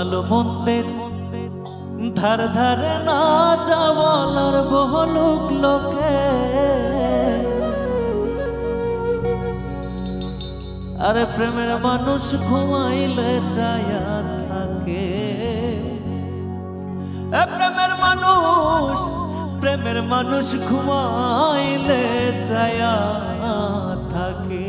ভালো মন্দের ধার ধারে না যাওয়ার বহুলোক লোকে আরে প্রেমের মানুষ ঘুমাইলে চায়া থাকে প্রেমের মানুষ ঘুমাইলে চায়া থাকে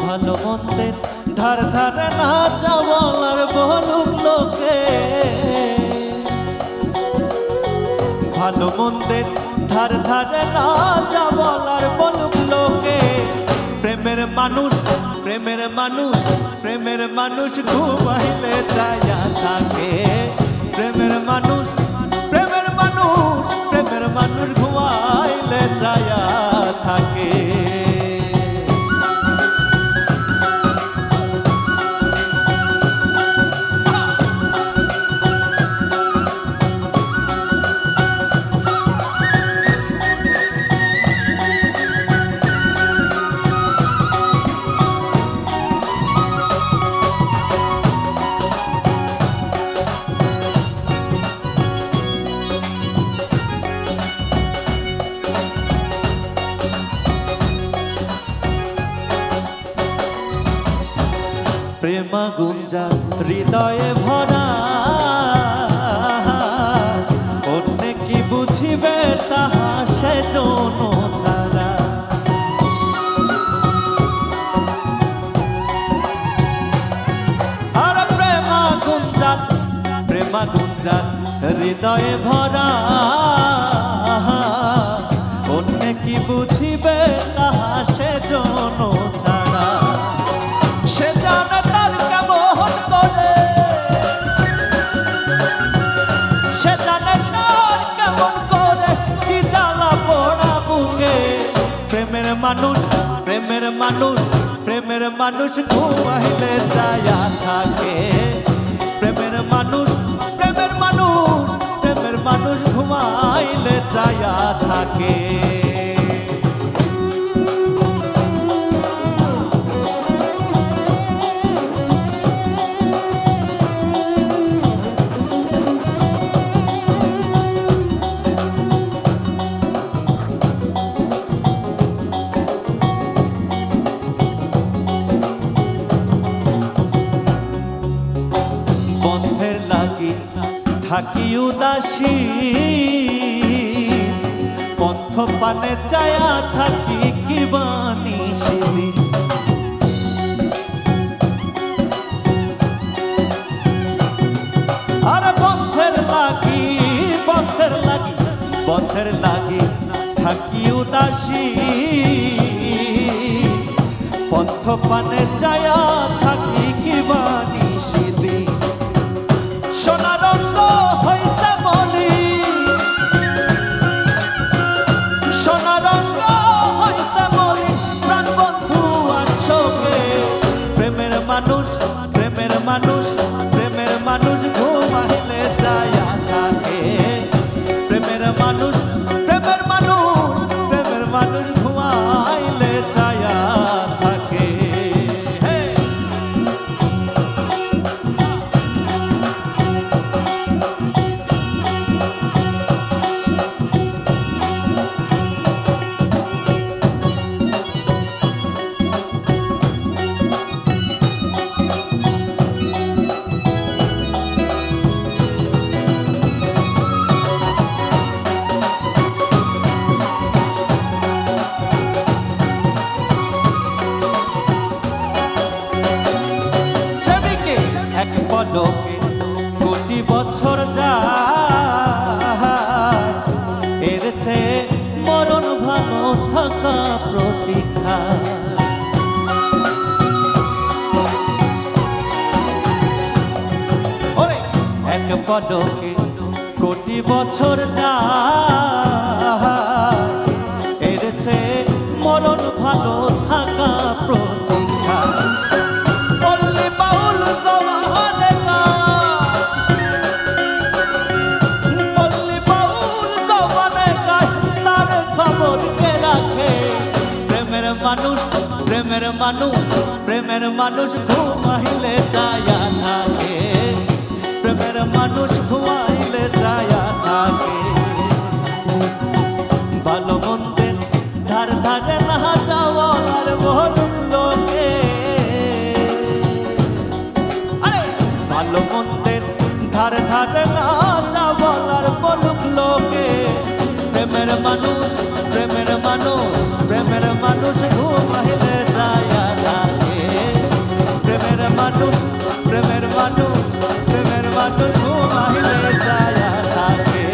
ভালো মন্দের ধার ধারে না যাওয়ার বহুলোক লোকে ভালো মন্দের ধার ধারে না যাওয়ার বহুলোক লোকে প্রেমের মানুষ ঘুমাইলে চায়া থাকে প্রেমের মানুষ ঘুমাইলে চায়া থাকে প্রেমা গুঞ্জা হৃদয়ে ভরা অন্য কি বুঝিবে তাহা সে জন ছাড়া আর প্রেমা গুঞ্জা হৃদয়ে ভরা অন্য কি বুঝিবে তাহা সে জন ছাড়া সে জানে তার কেমন করে সে জানে তার কেমন করে কি জ্বালা পোড়া বুকে প্রেমের মানুষ ঘুমাইলে চায়া থাকে প্রেমের মানুষ ঘুমাইলে চায়া থাকে বন্ধের লাগি থাকি উদাসী পথ পানে চায়া থাকি কি বানিশিলি আর বন্ধের লাগি থাকি উদাসী পথ পানে চায়া থাকি কি বানিশিলি সোনা রঙ্গ হইছে বলি প্রাণ বন্ধু আর চোখে প্রেমের মানুষ ঘুমাইলে চায়া থাকে প্রেমের মানুষ ঘুমাইলে চায়া থাকে পলকে কোটি বছর যায় এর চেয়ে মরণ ভালো থাকা প্রতীক্ষা ওরে এক পলকে কোটি বছর যায় মানুষ প্রেমের মানুষ ঘুমাইলে চায়া থাকে প্রেমের মানুষ ঘুমাইলে চায়া থাকে ভালো মন্দের ধার ধারে না যাওয়ার বলুক লোকে ভালো মন্দের ধার ধারে না যাওয়ার বলুক লোকে প্রেমের মানুষ ঘুমাইলে চায়া থাকে প্রেমের মানুষ ঘুমাইলে চায়া থাকে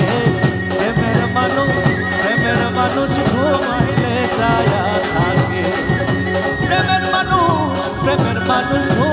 প্রেমের মানুষ ঘুমাইলে চায়া থাকে প্রেমের মানুষ